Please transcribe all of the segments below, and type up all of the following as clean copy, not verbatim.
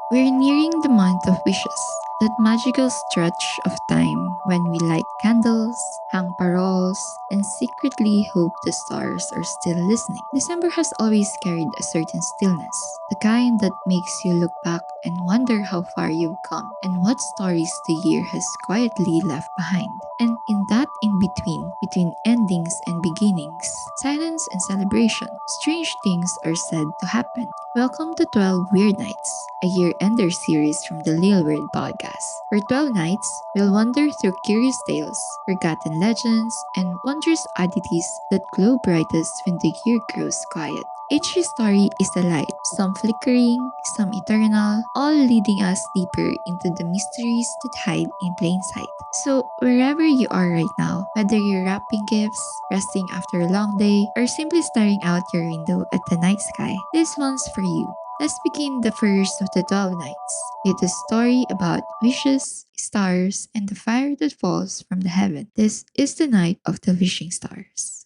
We're nearing the month of wishes, that magical stretch of time when we light candles, hang paroles, and secretly hope the stars are still listening. December has always carried a certain stillness, the kind that makes you look back and wonder how far you've come and what stories the year has quietly left behind. And in that in between endings and beginnings, silence and celebration, strange things are said to happen. Welcome to 12 Weird Nights, a year-ender series from the LilWeird podcast. For 12 nights, we'll wander through curious tales, forgotten legends, and wondrous oddities that glow brightest when the year grows quiet. Each story is a light, some flickering, some eternal, all leading us deeper into the mysteries that hide in plain sight. So, wherever you are right now, whether you're wrapping gifts, resting after a long day, or simply staring out your window at the night sky, this one's for you. Let's begin the first of the 12 nights with a story about wishes, stars, and the fire that falls from the heaven. This is the night of the wishing stars.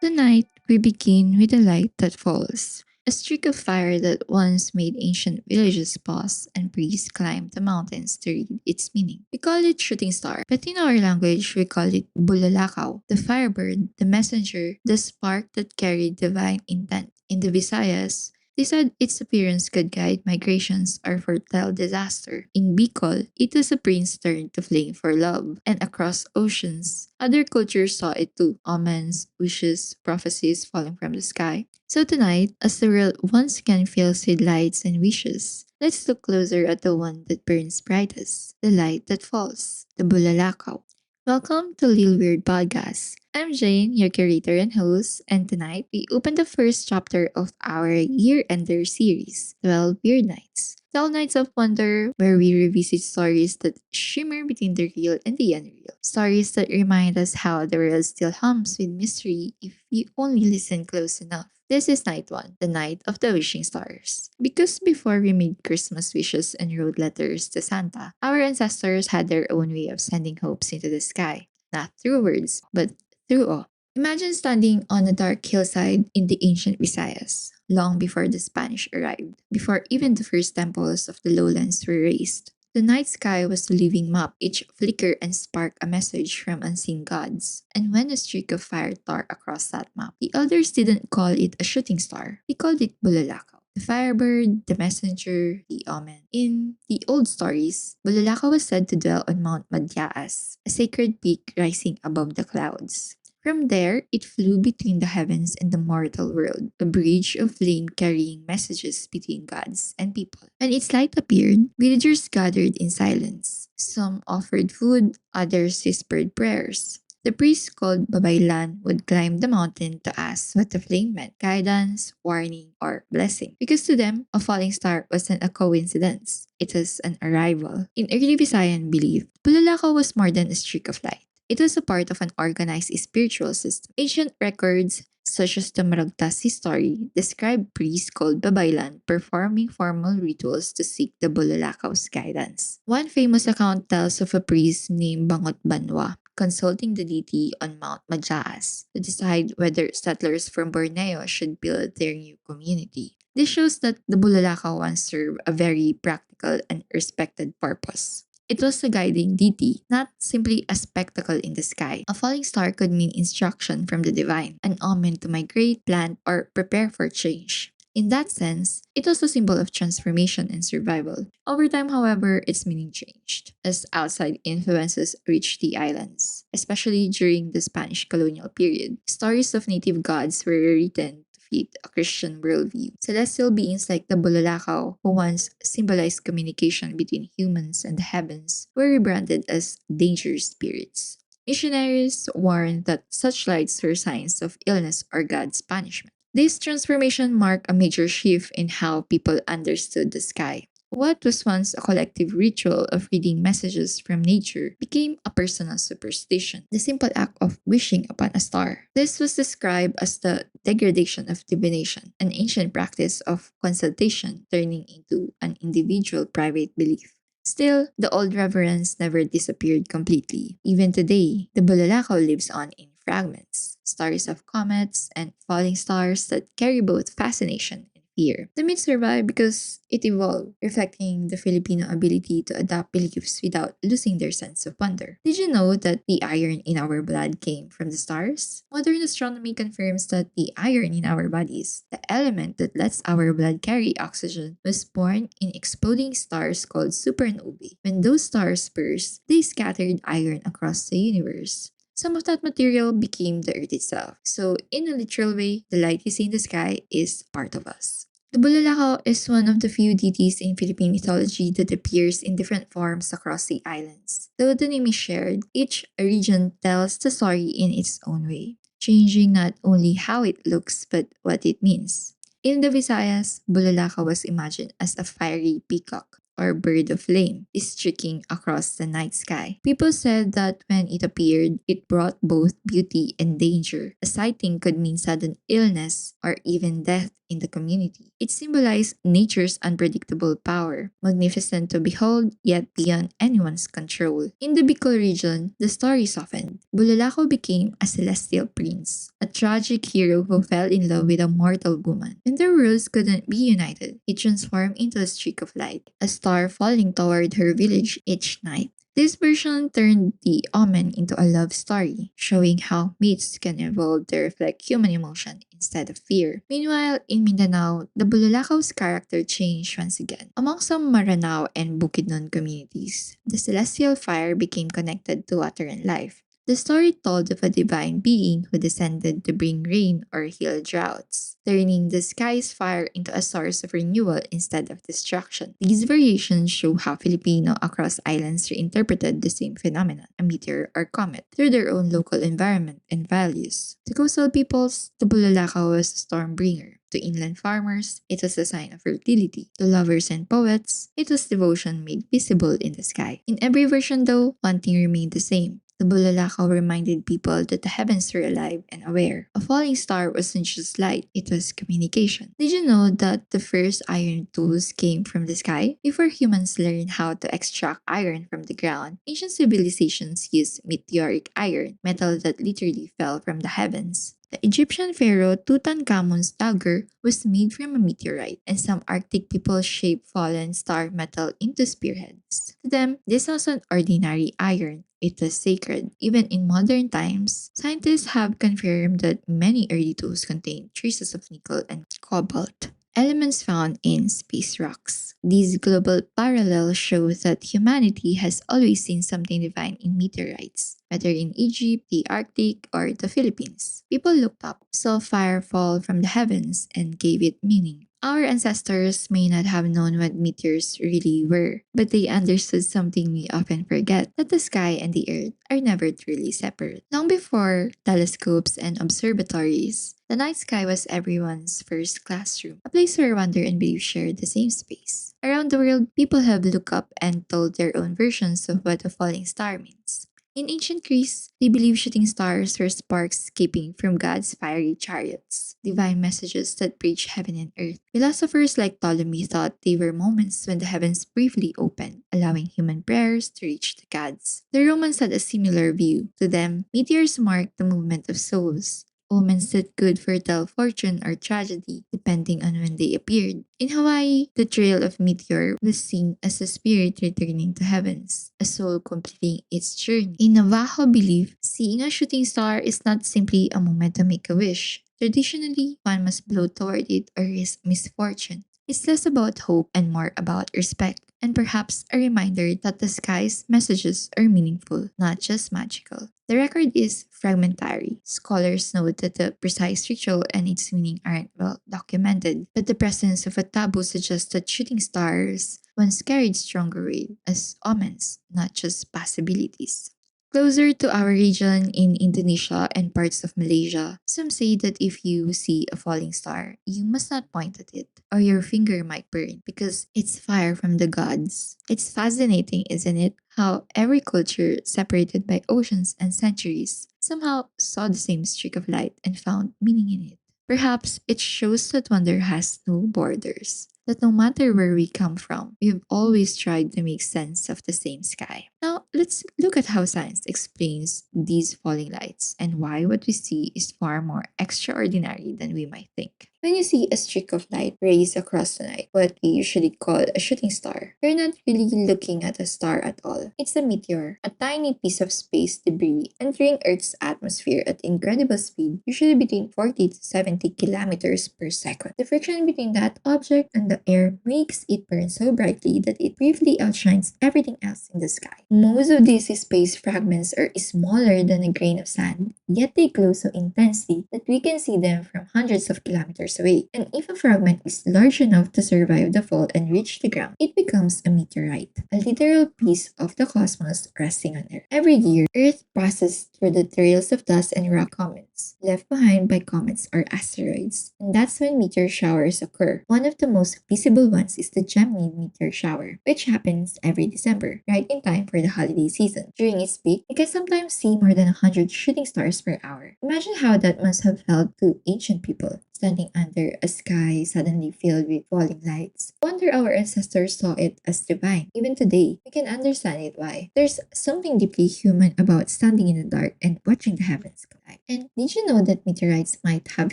Tonight, we begin with the light that falls. A streak of fire that once made ancient villages pause and priests climb the mountains to read its meaning. We call it shooting star, but in our language, we call it Bulalakaw, the firebird, the messenger, the spark that carried divine intent. In the Visayas, they said its appearance could guide migrations or foretell disaster. In Bicol, it was a prince turned to flame for love. And across oceans, other cultures saw it too. Omens, wishes, prophecies falling from the sky. So tonight, as the world once again fills with lights and wishes, let's look closer at the one that burns brightest, the light that falls, the Bulalakaw. Welcome to Lil Weird Podcast. I'm Jane, your curator and host, and tonight we open the first chapter of our year ender series, 12 Weird Nights. 12 Nights of Wonder, where we revisit stories that shimmer between the real and the unreal. Stories that remind us how the world still hums with mystery if we only listen close enough. This is night one, the night of the wishing stars. Because before we made Christmas wishes and wrote letters to Santa, our ancestors had their own way of sending hopes into the sky, not through words, but through awe. Imagine standing on a dark hillside in the ancient Visayas, long before the Spanish arrived, before even the first temples of the lowlands were raised. The night sky was a living map, each flicker and spark a message from unseen gods. And when a streak of fire tore across that map, the elders didn't call it a shooting star, they called it Bulalakaw. The firebird, the messenger, the omen. In the old stories, Bulalakaw was said to dwell on Mount Madyaas, a sacred peak rising above the clouds. From there, it flew between the heavens and the mortal world, a bridge of flame carrying messages between gods and people. When its light appeared, villagers gathered in silence. Some offered food, others whispered prayers. The priest called Babaylan would climb the mountain to ask what the flame meant, guidance, warning, or blessing. Because to them, a falling star wasn't a coincidence. It was an arrival. In early Visayan belief, Bulalakaw was more than a streak of light. It was a part of an organized spiritual system. Ancient records, such as the Maragtasi story, describe priests called Babaylan performing formal rituals to seek the Bulalakaw's guidance. One famous account tells of a priest named Bangot Banwa consulting the deity on Mount Majaas to decide whether settlers from Borneo should build their new community. This shows that the Bulalakaw once served a very practical and respected purpose. It was a guiding deity, not simply a spectacle in the sky. A falling star could mean instruction from the divine, an omen to migrate, plant, or prepare for change. In that sense, it was a symbol of transformation and survival. Over time, however, its meaning changed as outside influences reached the islands, especially during the Spanish colonial period. Stories of native gods were rewritten to fit a Christian worldview. Celestial beings like the Bulalakaw, who once symbolized communication between humans and the heavens, were rebranded as dangerous spirits. Missionaries warned that such lights were signs of illness or God's punishment. This transformation marked a major shift in how people understood the sky. What was once a collective ritual of reading messages from nature became a personal superstition, the simple act of wishing upon a star. This was described as the degradation of divination, an ancient practice of consultation turning into an individual private belief. Still, the old reverence never disappeared completely. Even today, the Bulalakaw lives on in fragments, stories of comets and falling stars that carry both fascination and fear. The myth survived because it evolved, reflecting the Filipino ability to adapt beliefs without losing their sense of wonder. Did you know that the iron in our blood came from the stars? Modern astronomy confirms that the iron in our bodies, the element that lets our blood carry oxygen, was born in exploding stars called supernovae. When those stars burst, they scattered iron across the universe. Some of that material became the earth itself. So, in a literal way, the light you see in the sky is part of us. The Bulalakaw is one of the few deities in Philippine mythology that appears in different forms across the islands. Though the name is shared, each region tells the story in its own way, changing not only how it looks but what it means. In the Visayas, Bulalakaw was imagined as a fiery peacock or bird of flame streaking across the night sky. People said that when it appeared, it brought both beauty and danger. A sighting could mean sudden illness or even death in the community. It symbolized nature's unpredictable power, magnificent to behold, yet beyond anyone's control. In the Bicol region, the story softened. Bulalakaw became a celestial prince, a tragic hero who fell in love with a mortal woman. When their worlds couldn't be united, he transformed into a streak of light, a star falling toward her village each night. This version turned the omen into a love story, showing how myths can evolve to reflect human emotion instead of fear. Meanwhile, in Mindanao, the Bulalakaw's character changed once again. Among some Maranao and Bukidnon communities, the celestial fire became connected to water and life. The story told of a divine being who descended to bring rain or heal droughts, turning the sky's fire into a source of renewal instead of destruction. These variations show how Filipino across islands reinterpreted the same phenomenon, a meteor or comet, through their own local environment and values. To coastal peoples, the Bulalakaw was a storm bringer. To inland farmers, it was a sign of fertility. To lovers and poets, it was devotion made visible in the sky. In every version, though, one thing remained the same. The Bulalakaw reminded people that the heavens were alive and aware. A falling star wasn't just light, it was communication. Did you know that the first iron tools came from the sky? Before humans learned how to extract iron from the ground, ancient civilizations used meteoric iron, metal that literally fell from the heavens. The Egyptian pharaoh Tutankhamun's dagger was made from a meteorite, and some Arctic people shaped fallen star metal into spearheads. To them, this wasn't ordinary iron. It was sacred. Even in modern times, scientists have confirmed that many early tools contained traces of nickel and cobalt, elements found in space rocks. These global parallels show that humanity has always seen something divine in meteorites, whether in Egypt, the Arctic, or the Philippines. People looked up, saw fire fall from the heavens, and gave it meaning. Our ancestors may not have known what meteors really were, but they understood something we often forget, that the sky and the earth are never truly separate. Long before telescopes and observatories, the night sky was everyone's first classroom, a place where wonder and belief shared the same space. Around the world, people have looked up and told their own versions of what a falling star means. In ancient Greece, they believed shooting stars were sparks escaping from God's fiery chariots, divine messages that bridge heaven and earth. Philosophers like Ptolemy thought they were moments when the heavens briefly opened, allowing human prayers to reach the gods. The Romans had a similar view. To them, meteors marked the movement of souls, omens that could foretell fortune or tragedy, depending on when they appeared. In Hawaii, the trail of meteor was seen as a spirit returning to heavens, a soul completing its journey. In Navajo belief, seeing a shooting star is not simply a moment to make a wish. Traditionally, one must blow toward it or risk misfortune. It's less about hope and more about respect, and perhaps a reminder that the sky's messages are meaningful, not just magical. The record is fragmentary. Scholars note that the precise ritual and its meaning aren't well documented, but the presence of a taboo suggests that shooting stars once carried stronger weight as omens, not just possibilities. Closer to our region in Indonesia and parts of Malaysia, some say that if you see a falling star, you must not point at it, or your finger might burn because it's fire from the gods. It's fascinating, isn't it? How every culture, separated by oceans and centuries, somehow saw the same streak of light and found meaning in it. Perhaps it shows that wonder has no borders, that no matter where we come from, we've always tried to make sense of the same sky. Now, let's look at how science explains these falling lights and why what we see is far more extraordinary than we might think. When you see a streak of light race across the night, what we usually call a shooting star, you're not really looking at a star at all. It's a meteor, a tiny piece of space debris entering Earth's atmosphere at incredible speed, usually between 40 to 70 kilometers per second. The friction between that object and the air makes it burn so brightly that it briefly outshines everything else in the sky. Most of these space fragments are smaller than a grain of sand, yet they glow so intensely that we can see them from hundreds of kilometers away. And if a fragment is large enough to survive the fall and reach the ground, it becomes a meteorite, a literal piece of the cosmos resting on Earth. Every year, Earth passes through the trails of dust and rock comets left behind by comets or asteroids. And that's when meteor showers occur. One of the most visible ones is the Gemini meteor shower, which happens every December, right in time for the holiday season. During its peak, you can sometimes see more than 100 shooting stars per hour. Imagine how that must have felt to ancient people, standing under a sky suddenly filled with falling lights. No wonder our ancestors saw it as divine. Even today, we can understand it why. There's something deeply human about standing in the dark and watching the heavens collide. And did you know that meteorites might have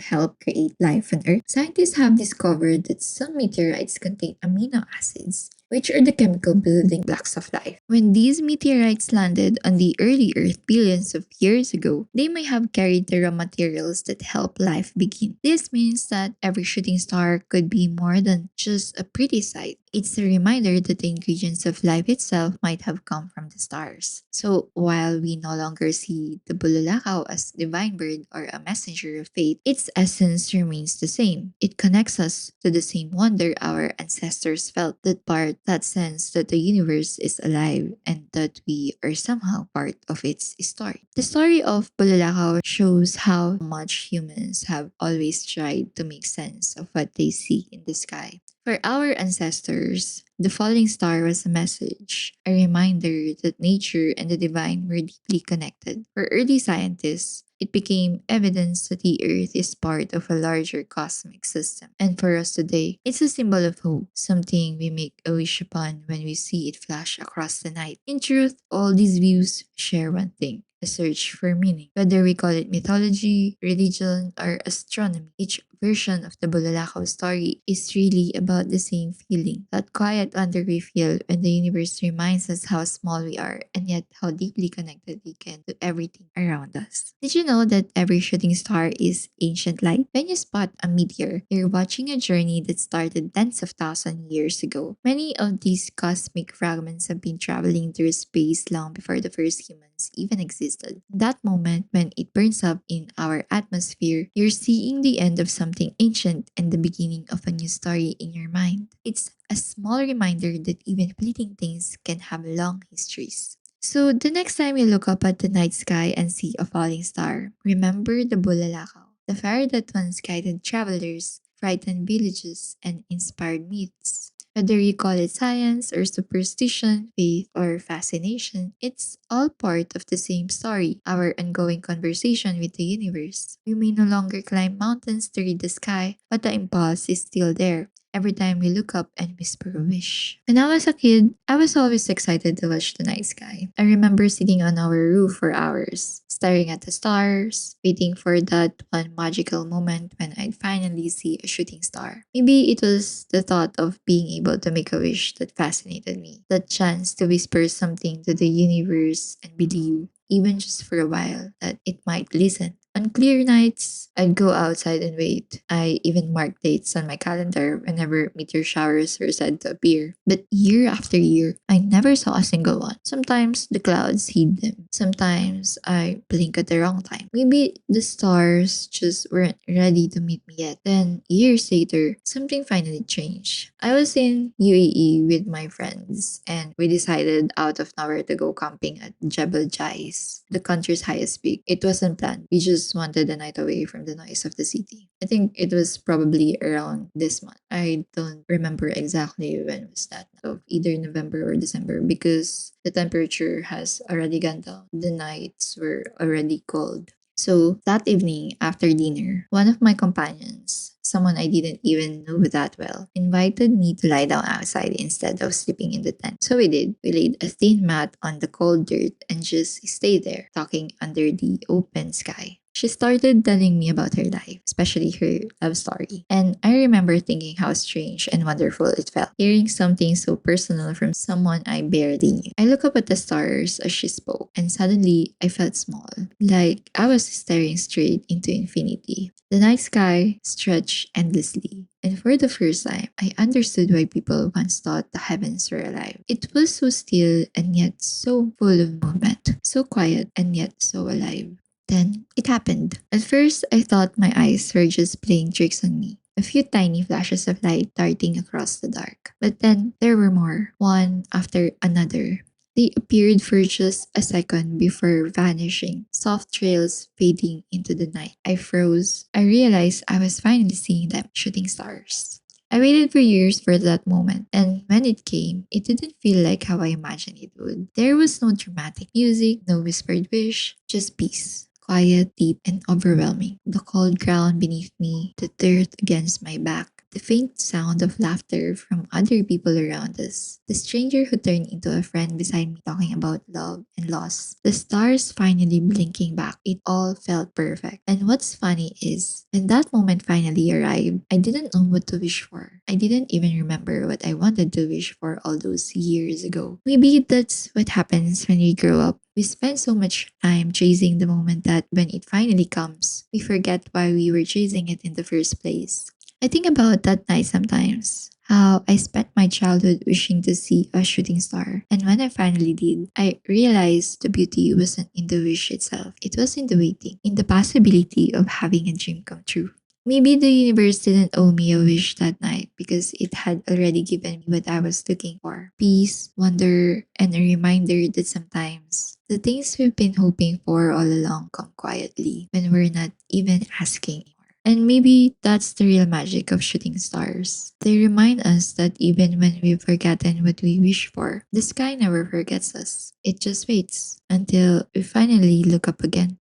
helped create life on Earth? Scientists have discovered that some meteorites contain amino acids, which are the chemical building blocks of life. When these meteorites landed on the early Earth billions of years ago, they may have carried the raw materials that help life begin. This means that every shooting star could be more than just a pretty sight. It's a reminder that the ingredients of life itself might have come from the stars. So while we no longer see the Bulalakaw as divine bird or a messenger of fate, its essence remains the same. It connects us to the same wonder our ancestors felt, that sense that the universe is alive and that we are somehow part of its story. The story of Bulalakaw shows how much humans have always tried to make sense of what they see in the sky. For our ancestors, the falling star was a message, a reminder that nature and the divine were deeply connected. For early scientists, it became evidence that the Earth is part of a larger cosmic system. And for us today, it's a symbol of hope, something we make a wish upon when we see it flash across the night. In truth, all these views share one thing: a search for meaning. Whether we call it mythology, religion, or astronomy, each version of the Bulalakaw story is really about the same feeling. That quiet wonder we feel when the universe reminds us how small we are and yet how deeply connected we can to everything around us. Did you know that every shooting star is ancient light? When you spot a meteor, you're watching a journey that started tens of thousands years ago. Many of these cosmic fragments have been traveling through space long before the first humans even existed. That moment when it burns up in our atmosphere, you're seeing the end of something ancient and the beginning of a new story in your mind. It's a small reminder that even fleeting things can have long histories. So the next time you look up at the night sky and see a falling star, remember the Bulalakaw, the fire that once guided travelers, frightened villages, and inspired myths. Whether you call it science or superstition, faith or fascination, it's all part of the same story, our ongoing conversation with the universe. We may no longer climb mountains to read the sky, but the impulse is still there every time we look up and whisper a wish. When I was a kid, I was always excited to watch the night sky. I remember sitting on our roof for hours, staring at the stars, waiting for that one magical moment when I'd finally see a shooting star. Maybe it was the thought of being able to make a wish that fascinated me, that chance to whisper something to the universe and believe, even just for a while, that it might listen. On clear nights, I'd go outside and wait. I even marked dates on my calendar whenever meteor showers were said to appear. But year after year, I never saw a single one. Sometimes the clouds hid them. Sometimes I blink at the wrong time. Maybe the stars just weren't ready to meet me yet. Then, years later, something finally changed. I was in UAE with my friends and we decided out of nowhere to go camping at Jebel Jais, the country's highest peak. It wasn't planned. We just wanted a night away from the noise of the city. I think it was probably around this month. I don't remember exactly when was that. So either November or December because the temperature has already gone down. The nights were already cold. So that evening after dinner, one of my companions, someone I didn't even know that well, invited me to lie down outside instead of sleeping in the tent. So we did. We laid a thin mat on the cold dirt and just stayed there, talking under the open sky. She started telling me about her life, especially her love story. And I remember thinking how strange and wonderful it felt, hearing something so personal from someone I barely knew. I looked up at the stars as she spoke, and suddenly I felt small, like I was staring straight into infinity. The night sky stretched endlessly, and for the first time, I understood why people once thought the heavens were alive. It was so still and yet so full of movement, so quiet and yet so alive. Then it happened. At first, I thought my eyes were just playing tricks on me. A few tiny flashes of light darting across the dark. But then there were more, one after another. They appeared for just a second before vanishing, soft trails fading into the night. I froze. I realized I was finally seeing them, shooting stars. I waited for years for that moment, and when it came, it didn't feel like how I imagined it would. There was no dramatic music, no whispered wish, just peace. Quiet, deep, and overwhelming. The cold ground beneath me, the dirt against my back, the faint sound of laughter from other people around us, the stranger who turned into a friend beside me talking about love and loss, the stars finally blinking back. It all felt perfect. And what's funny is, when that moment finally arrived, I didn't know what to wish for. I didn't even remember what I wanted to wish for all those years ago. Maybe that's what happens when we grow up. We spend so much time chasing the moment that when it finally comes, we forget why we were chasing it in the first place. I think about that night sometimes. How I spent my childhood wishing to see a shooting star. And when I finally did, I realized the beauty wasn't in the wish itself. It was in the waiting, in the possibility of having a dream come true. Maybe the universe didn't owe me a wish that night because it had already given me what I was looking for: peace, wonder, and a reminder that sometimes the things we've been hoping for all along come quietly when we're not even asking. And maybe that's the real magic of shooting stars. They remind us that even when we've forgotten what we wish for, the sky never forgets us. It just waits until we finally look up again.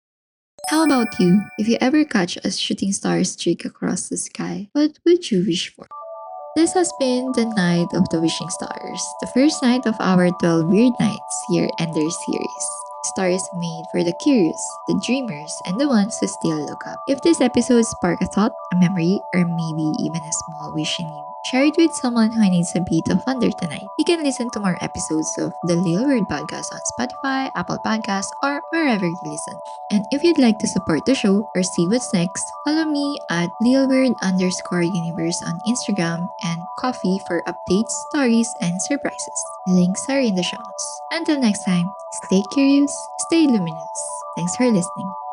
How about you? If you ever catch a shooting star streak across the sky, what would you wish for? This has been the Night of the Wishing Stars, the first night of our 12 Weird Nights year-ender series. Stars made for the curious, the dreamers, and the ones who still look up. If this episode sparked a thought, a memory, or maybe even a small wish in you, share it with someone who needs a bit of wonder tonight. You can listen to more episodes of the LilWeird podcast on Spotify, Apple Podcasts, or wherever you listen. And if you'd like to support the show or see what's next, follow me at LilWeird_universe on Instagram and Coffee for updates, stories, and surprises. Links are in the show notes. Until next time, stay curious, stay luminous. Thanks for listening.